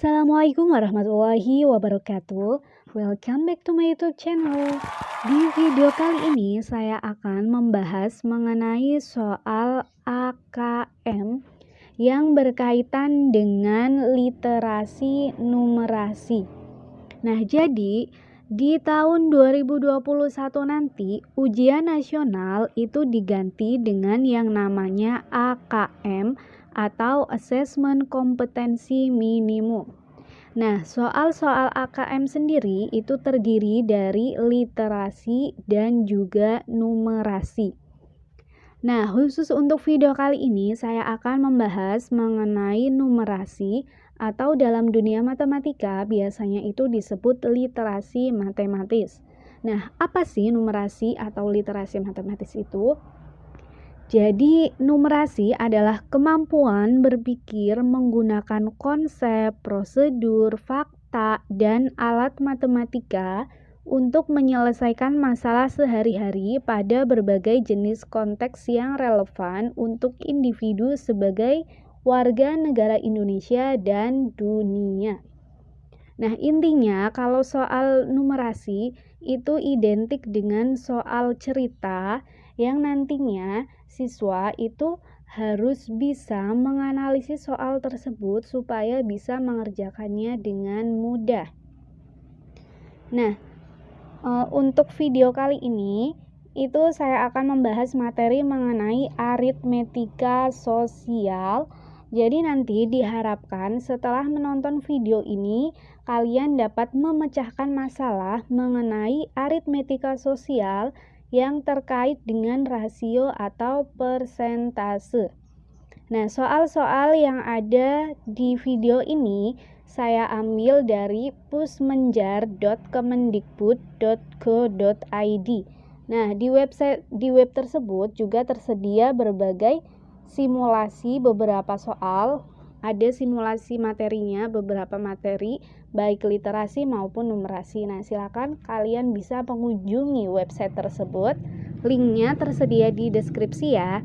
Assalamualaikum warahmatullahi wabarakatuh. Welcome back to my YouTube channel. Di video kali ini saya akan membahas mengenai soal AKM yang berkaitan dengan literasi numerasi. Nah, jadi di tahun 2021 nanti ujian nasional itu diganti dengan yang namanya AKM atau Assessment Kompetensi Minimum. Nah, soal-soal AKM sendiri itu terdiri dari literasi dan juga numerasi. Nah, khusus untuk video kali ini saya akan membahas mengenai numerasi atau dalam dunia matematika biasanya itu disebut literasi matematis. Nah, apa sih numerasi atau literasi matematis itu? Jadi, numerasi adalah kemampuan berpikir menggunakan konsep, prosedur, fakta, dan alat matematika untuk menyelesaikan masalah sehari-hari pada berbagai jenis konteks yang relevan untuk individu sebagai warga negara Indonesia dan dunia. Nah, intinya kalau soal numerasi itu identik dengan soal cerita yang nantinya siswa itu harus bisa menganalisis soal tersebut supaya bisa mengerjakannya dengan mudah. Nah, untuk video kali ini itu saya akan membahas materi mengenai aritmetika sosial. Jadi nanti diharapkan setelah menonton video ini kalian dapat memecahkan masalah mengenai aritmetika sosial yang terkait dengan rasio atau persentase. Nah, soal-soal yang ada di video ini saya ambil dari pusmenjar.kemendikbud.go.id. Nah, di web tersebut juga tersedia berbagai simulasi beberapa soal, ada simulasi materinya, beberapa materi, baik literasi maupun numerasi. Nah, silakan kalian bisa mengunjungi website tersebut. Linknya tersedia di deskripsi ya.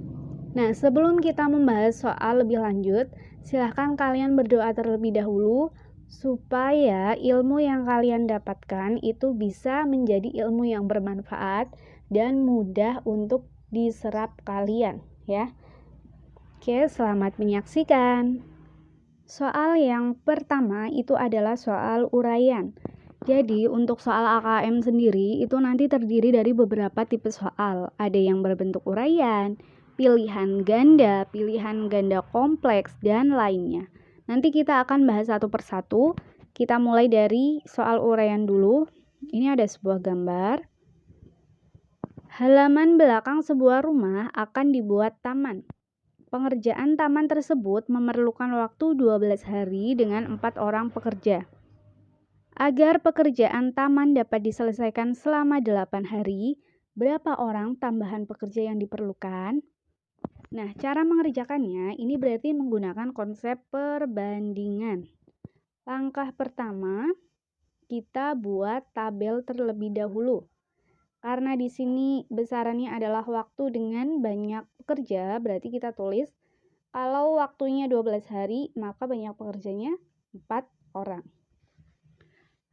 Nah, sebelum kita membahas soal lebih lanjut, silakan kalian berdoa terlebih dahulu supaya ilmu yang kalian dapatkan itu bisa menjadi ilmu yang bermanfaat dan mudah untuk diserap kalian ya. Oke, selamat menyaksikan. Soal yang pertama itu adalah soal uraian. Jadi untuk soal AKM sendiri itu nanti terdiri dari beberapa tipe soal. Ada yang berbentuk uraian, pilihan ganda kompleks, dan lainnya. Nanti kita akan bahas satu persatu. Kita mulai dari soal uraian dulu. Ini ada sebuah gambar. Halaman belakang sebuah rumah akan dibuat taman. Pengerjaan taman tersebut memerlukan waktu 12 hari dengan 4 orang pekerja. Agar pekerjaan taman dapat diselesaikan selama 8 hari, berapa orang tambahan pekerja yang diperlukan? Nah, cara mengerjakannya ini berarti menggunakan konsep perbandingan. Langkah pertama, kita buat tabel terlebih dahulu. Karena di sini besarannya adalah waktu dengan banyak pekerja, berarti kita tulis kalau waktunya 12 hari, maka banyak pekerjanya 4 orang.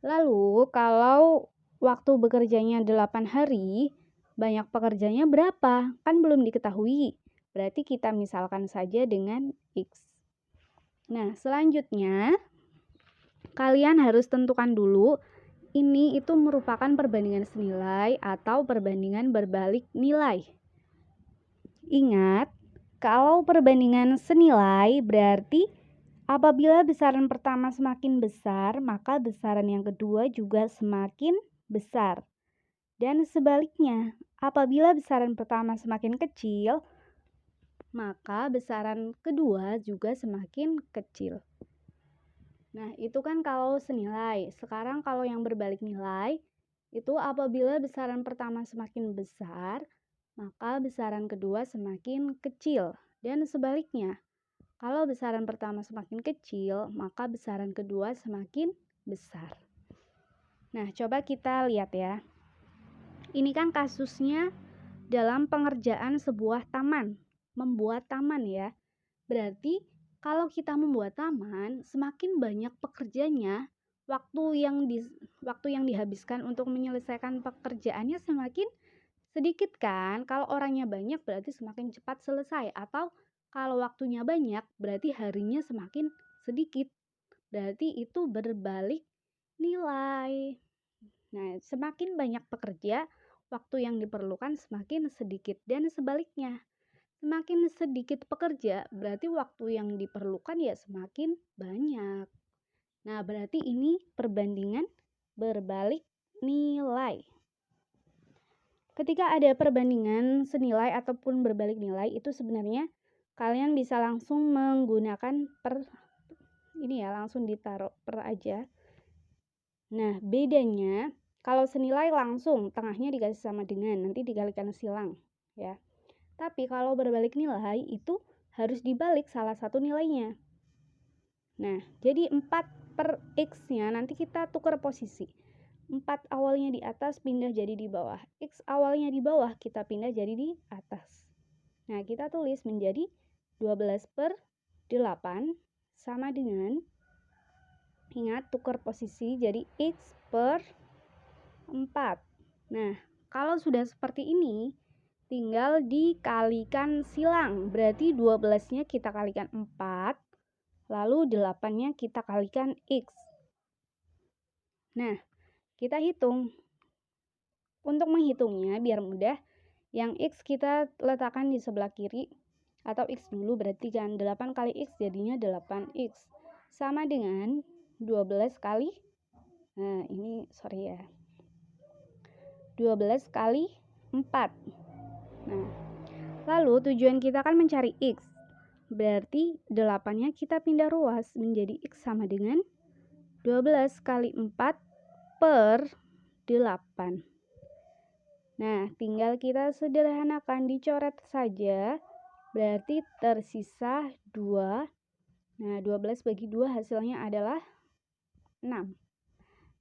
Lalu, kalau waktu bekerjanya 8 hari, banyak pekerjanya berapa? Kan belum diketahui. Berarti kita misalkan saja dengan X. Nah, selanjutnya kalian harus tentukan dulu ini itu merupakan perbandingan senilai atau perbandingan berbalik nilai. Ingat, kalau perbandingan senilai berarti apabila besaran pertama semakin besar, maka besaran yang kedua juga semakin besar. Dan sebaliknya, apabila besaran pertama semakin kecil, maka besaran kedua juga semakin kecil. Nah, itu kan kalau senilai. Sekarang kalau yang berbalik nilai, itu apabila besaran pertama semakin besar, maka besaran kedua semakin kecil. Dan sebaliknya, kalau besaran pertama semakin kecil, maka besaran kedua semakin besar. Nah, coba kita lihat ya. Ini kan kasusnya dalam pengerjaan sebuah taman, membuat taman ya. Berarti Kalau kita membuat taman, semakin banyak pekerjanya, waktu yang dihabiskan untuk menyelesaikan pekerjaannya semakin sedikit kan? Kalau orangnya banyak berarti semakin cepat selesai, atau kalau waktunya banyak berarti harinya semakin sedikit. Berarti itu berbalik nilai. Nah, semakin banyak pekerja, waktu yang diperlukan semakin sedikit, dan sebaliknya. Semakin sedikit pekerja, berarti waktu yang diperlukan ya semakin banyak. Nah, berarti ini perbandingan berbalik nilai. Ketika ada perbandingan senilai ataupun berbalik nilai, itu sebenarnya kalian bisa langsung menggunakan langsung ditaruh per aja. Nah, bedanya kalau senilai langsung tengahnya dikasih sama dengan, nanti dikalikan silang ya. Tapi kalau berbalik nilai itu harus dibalik salah satu nilainya. Nah, jadi 4 per X-nya nanti kita tukar posisi. 4 awalnya di atas pindah jadi di bawah. X awalnya di bawah kita pindah jadi di atas. Nah, kita tulis menjadi 12 per 8 sama dengan, ingat tukar posisi jadi X per 4. Nah, kalau sudah seperti ini, tinggal dikalikan silang. Berarti 12-nya kita kalikan 4, lalu 8-nya kita kalikan X. Nah, kita hitung. Untuk menghitungnya biar mudah, yang X kita letakkan di sebelah kiri, atau X dulu berarti kan 8 kali X jadinya 8X. Sama dengan 12 kali, nah ini sorry ya, 12 kali 4. Nah, lalu tujuan kita kan mencari X. Berarti 8-nya kita pindah ruas menjadi X sama dengan 12 kali 4 per 8. Nah, tinggal kita sederhanakan, dicoret saja. Berarti tersisa 2. Nah, 12 bagi 2 hasilnya adalah 6.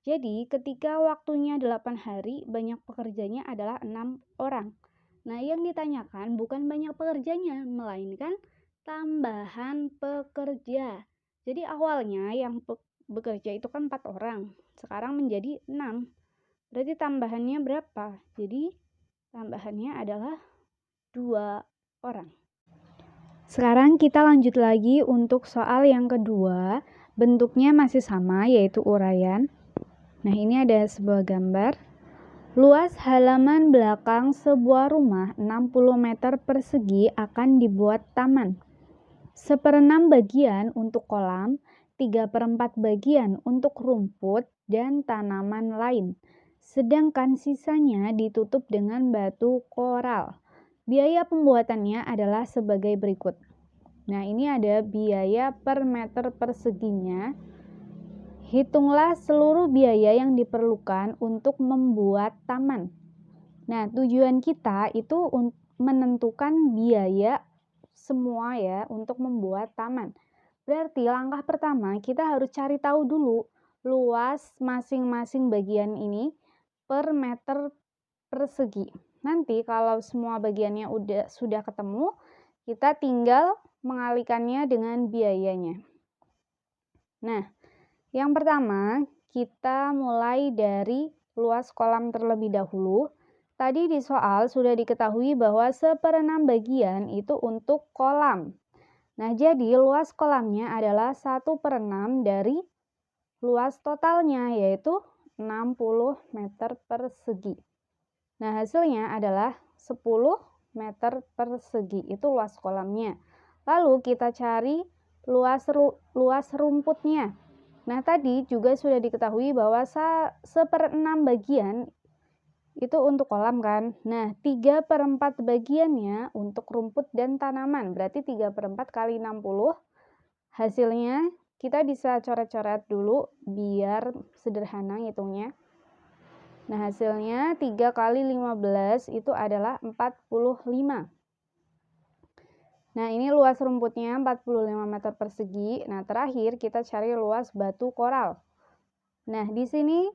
Jadi, ketika waktunya 8 hari, banyak pekerjanya adalah 6 orang. Nah, yang ditanyakan bukan banyak pekerjanya, melainkan tambahan pekerja. Jadi, awalnya yang bekerja itu kan 4 orang, sekarang menjadi 6. Berarti tambahannya berapa? Jadi, tambahannya adalah 2 orang. Sekarang kita lanjut lagi untuk soal yang kedua. Bentuknya masih sama, yaitu uraian. Nah, ini ada sebuah gambar. Luas halaman belakang sebuah rumah 60 meter persegi akan dibuat taman. 1/6 bagian untuk kolam, 3/4 bagian untuk rumput dan tanaman lain. Sedangkan sisanya ditutup dengan batu koral. Biaya pembuatannya adalah sebagai berikut. Nah, ini ada biaya per meter perseginya. Hitunglah seluruh biaya yang diperlukan untuk membuat taman. Nah, tujuan kita itu menentukan biaya semua ya untuk membuat taman. Berarti langkah pertama kita harus cari tahu dulu luas masing-masing bagian ini per meter persegi. Nanti kalau semua bagiannya sudah ketemu, kita tinggal mengalikannya dengan biayanya. Nah, yang pertama, kita mulai dari luas kolam terlebih dahulu. Tadi di soal sudah diketahui bahwa 1/6 bagian itu untuk kolam. Nah, jadi luas kolamnya adalah 1/6 dari luas totalnya, yaitu 60 meter persegi. Nah, hasilnya adalah 10 meter persegi, itu luas kolamnya. Lalu kita cari luas rumputnya. Nah, tadi juga sudah diketahui bahwa 1/6 bagian itu untuk kolam kan. Nah, 3/4 bagiannya untuk rumput dan tanaman. Berarti 3/4 kali 60. Hasilnya kita bisa coret-coret dulu biar sederhana ngitungnya. Nah, hasilnya 3 kali 15 itu adalah 45. Nah, ini luas rumputnya 45 meter persegi. Nah, terakhir kita cari luas batu koral. Nah, di sini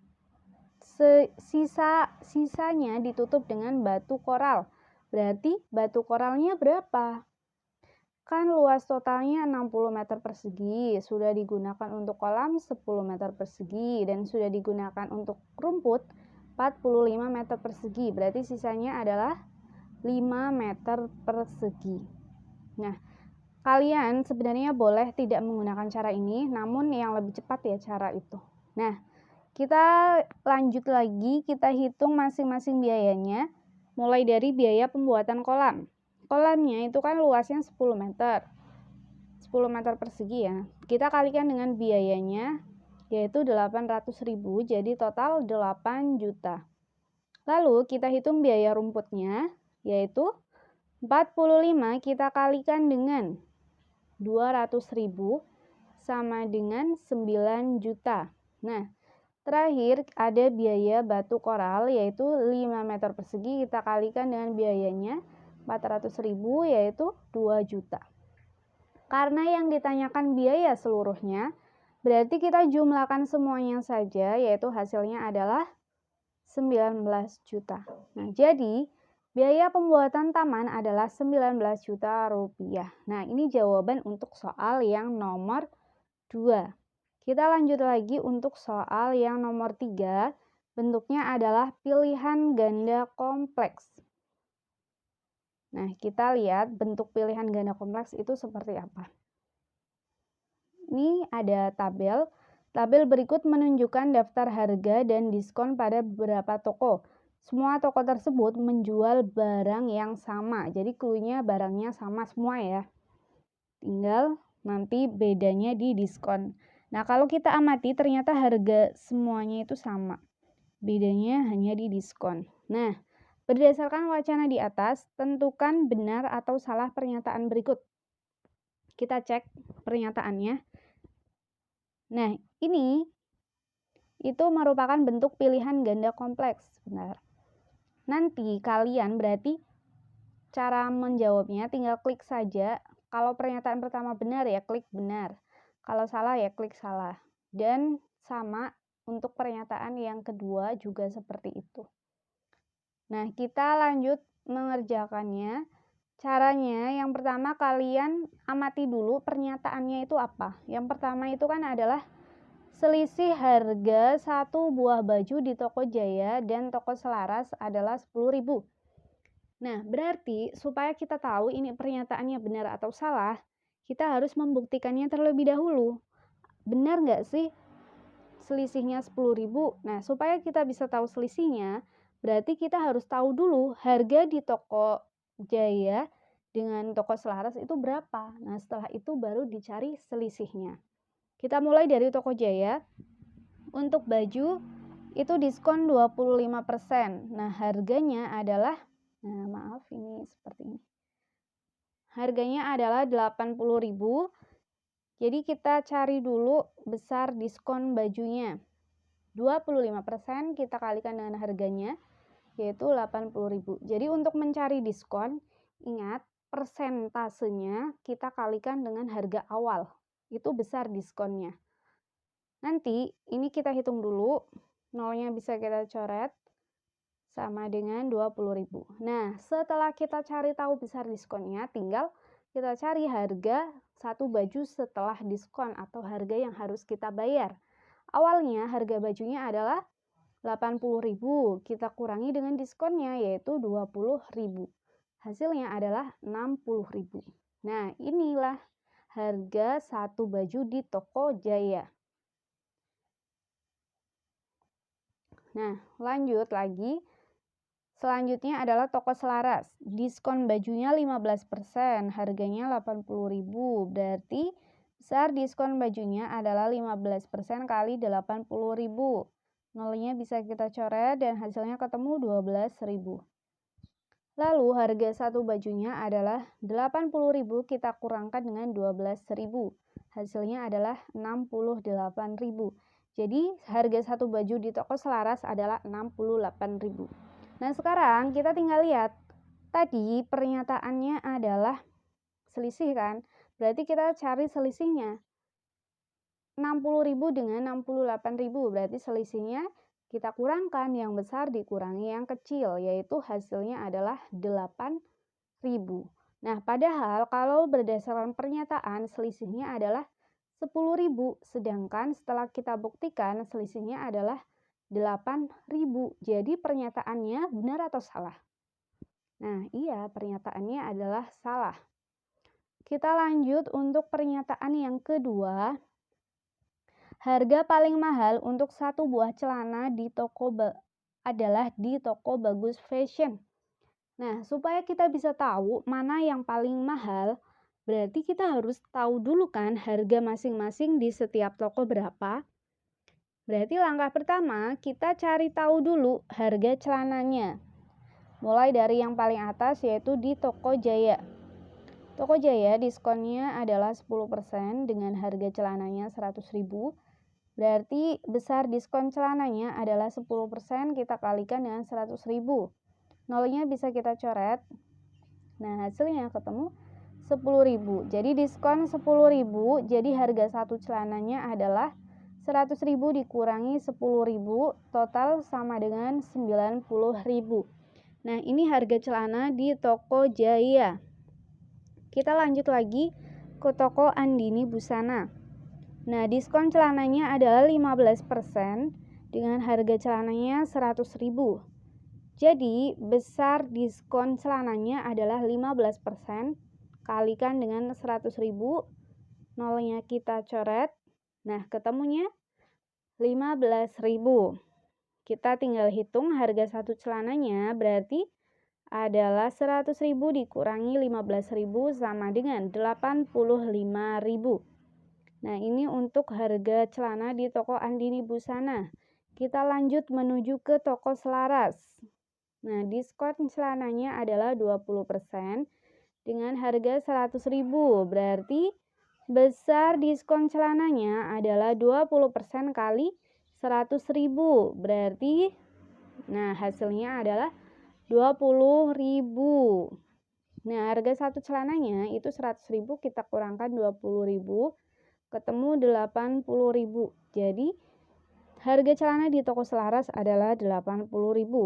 sisanya ditutup dengan batu koral. Berarti batu koralnya berapa? Kan luas totalnya 60 meter persegi, sudah digunakan untuk kolam 10 meter persegi, dan sudah digunakan untuk rumput 45 meter persegi. Berarti sisanya adalah 5 meter persegi. Nah, kalian sebenarnya boleh tidak menggunakan cara ini, namun yang lebih cepat ya cara itu. Nah, kita lanjut lagi, kita hitung masing-masing biayanya, mulai dari biaya pembuatan kolam. Kolamnya itu kan luasnya 10 meter. 10 meter persegi ya. Kita kalikan dengan biayanya, yaitu 800.000, jadi total 8 juta. Lalu kita hitung biaya rumputnya, yaitu 45 kita kalikan dengan 200.000 sama dengan 9 juta. Nah, terakhir ada biaya batu koral, yaitu 5 meter persegi kita kalikan dengan biayanya 400.000, yaitu 2 juta. Karena yang ditanyakan biaya seluruhnya, berarti kita jumlahkan semuanya saja, yaitu hasilnya adalah 19 juta. Nah, jadi biaya pembuatan taman adalah 19 juta rupiah. Nah, ini jawaban untuk soal yang nomor 2. Kita lanjut lagi untuk soal yang nomor 3. Bentuknya adalah pilihan ganda kompleks. Nah, kita lihat bentuk pilihan ganda kompleks itu seperti apa. Ini ada tabel. Tabel berikut menunjukkan daftar harga dan diskon pada beberapa toko. Semua toko tersebut menjual barang yang sama. Jadi clue-nya barangnya sama semua ya. Tinggal nanti bedanya di diskon. Nah, kalau kita amati ternyata harga semuanya itu sama. Bedanya hanya di diskon. Nah, berdasarkan wacana di atas, tentukan benar atau salah pernyataan berikut. Kita cek pernyataannya. Nah, ini itu merupakan bentuk pilihan ganda kompleks. Benar. Nanti kalian berarti cara menjawabnya tinggal klik saja. Kalau pernyataan pertama benar ya klik benar. Kalau salah ya klik salah. Dan sama untuk pernyataan yang kedua juga seperti itu. Nah, kita lanjut mengerjakannya. Caranya yang pertama kalian amati dulu pernyataannya itu apa. Yang pertama itu kan adalah selisih harga satu buah baju di toko Jaya dan toko Selaras adalah 10.000. Nah, berarti supaya kita tahu ini pernyataannya benar atau salah, kita harus membuktikannya terlebih dahulu. Benar nggak sih selisihnya 10.000? Nah, supaya kita bisa tahu selisihnya, berarti kita harus tahu dulu harga di toko Jaya dengan toko Selaras itu berapa. Nah, setelah itu baru dicari selisihnya. Kita mulai dari toko Jaya. Untuk baju itu diskon 25%. Nah, harganya adalah ini seperti ini. Harganya adalah 80.000. Jadi kita cari dulu besar diskon bajunya. 25% kita kalikan dengan harganya, yaitu 80.000. Jadi untuk mencari diskon, ingat persentasenya kita kalikan dengan harga awal. Itu besar diskonnya. Nanti ini kita hitung dulu, nolnya bisa kita coret sama dengan 20.000. Nah, setelah kita cari tahu besar diskonnya, tinggal kita cari harga satu baju setelah diskon atau harga yang harus kita bayar. Awalnya harga bajunya adalah 80.000, kita kurangi dengan diskonnya yaitu 20.000. Hasilnya adalah 60.000. Nah, inilah harga satu baju di toko Jaya. Nah, lanjut lagi. Selanjutnya adalah toko Selaras. Diskon bajunya 15%, harganya 80.000. Berarti besar diskon bajunya adalah 15% kali 80.000. Nolnya bisa kita coret dan hasilnya ketemu 12.000. Lalu harga satu bajunya adalah 80.000 kita kurangkan dengan 12.000. Hasilnya adalah 68.000. Jadi harga satu baju di toko Selaras adalah 68.000. Nah, sekarang kita tinggal lihat. Tadi pernyataannya adalah selisih kan? Berarti kita cari selisihnya. 60.000 dengan 68.000, berarti selisihnya kita kurangkan yang besar dikurangi yang kecil, yaitu hasilnya adalah 8.000. Nah, padahal kalau berdasarkan pernyataan selisihnya adalah 10.000, sedangkan setelah kita buktikan selisihnya adalah 8.000. Jadi pernyataannya benar atau salah? Nah, iya, pernyataannya adalah salah. Kita lanjut untuk pernyataan yang kedua. Harga paling mahal untuk satu buah celana di toko adalah di toko Bagus Fashion. Nah, supaya kita bisa tahu mana yang paling mahal, berarti kita harus tahu dulu kan harga masing-masing di setiap toko berapa. Berarti langkah pertama, kita cari tahu dulu harga celananya. Mulai dari yang paling atas yaitu di Toko Jaya. Toko Jaya diskonnya adalah 10% dengan harga celananya 100.000. Berarti besar diskon celananya adalah 10%, kita kalikan dengan 100.000. Nolnya bisa kita coret. Nah, hasilnya ketemu 10.000. Jadi diskon 10.000, jadi harga satu celananya adalah 100.000 dikurangi 10.000, total sama dengan 90.000. Nah, ini harga celana di Toko Jaya. Kita lanjut lagi ke Toko Andini Busana. Nah, diskon celananya adalah 15% dengan harga celananya 100.000. Jadi, besar diskon celananya adalah 15%, kalikan dengan 100.000, nolnya kita coret. Nah, ketemunya 15.000. Kita tinggal hitung harga satu celananya, berarti adalah 100.000 dikurangi 15.000 sama dengan 85.000. Nah, ini untuk harga celana di Toko Andini Busana. Kita lanjut menuju ke Toko Selaras. Nah, diskon celananya adalah 20% dengan harga 100.000. Berarti besar diskon celananya adalah 20% kali 100.000. Berarti hasilnya adalah 20.000. Nah, harga satu celananya itu 100.000, kita kurangkan 20.000, ketemu 80.000. Jadi harga celana di Toko Selaras adalah 80.000.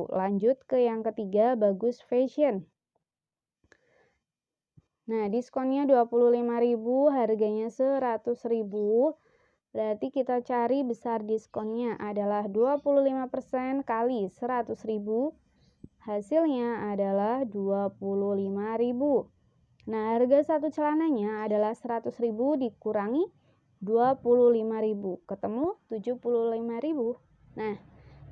Lanjut ke yang ketiga, Bagus Fashion. Nah, diskonnya 25.000, harganya 100.000. Berarti kita cari besar diskonnya adalah 25% kali 100.000. Hasilnya adalah 25.000. Nah, harga satu celananya adalah 100.000 dikurangi 25.000, ketemu 75.000. Nah,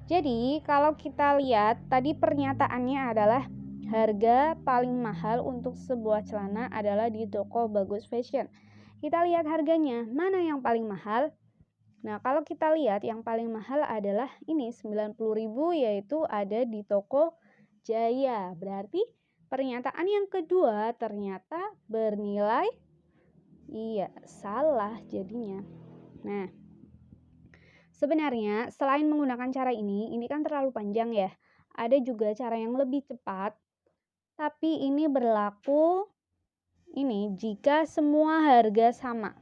jadi kalau kita lihat tadi pernyataannya adalah harga paling mahal untuk sebuah celana adalah di Toko Bagus Fashion. Kita lihat harganya, mana yang paling mahal? Nah, kalau kita lihat yang paling mahal adalah ini 90.000, yaitu ada di Toko Jaya. Berarti pernyataan yang kedua ternyata bernilai salah jadinya. Nah, sebenarnya selain menggunakan cara ini kan terlalu panjang ya. Ada juga cara yang lebih cepat. Tapi ini berlaku jika semua harga sama.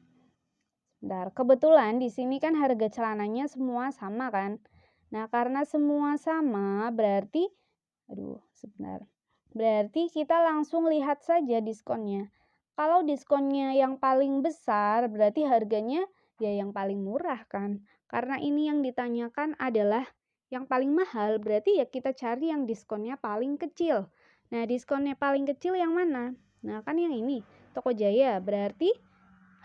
Bentar, kebetulan di sini kan harga celananya semua sama kan. Nah, karena semua sama berarti berarti kita langsung lihat saja diskonnya. Kalau diskonnya yang paling besar berarti harganya yang paling murah kan. Karena ini yang ditanyakan adalah yang paling mahal, berarti kita cari yang diskonnya paling kecil. Nah, diskonnya paling kecil yang mana? Nah, kan yang ini, Toko Jaya. Berarti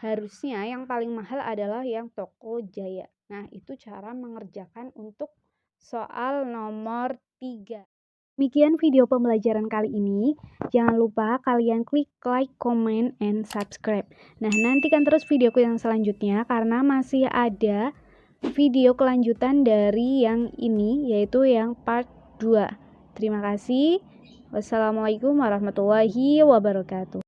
harusnya yang paling mahal adalah yang Toko Jaya. Nah, itu cara mengerjakan untuk soal nomor 3. Demikian video pembelajaran kali ini. Jangan lupa kalian klik like, comment, and subscribe. Nah, nantikan terus videoku yang selanjutnya karena masih ada video kelanjutan dari yang ini, yaitu yang part 2. Terima kasih. Wassalamualaikum warahmatullahi wabarakatuh.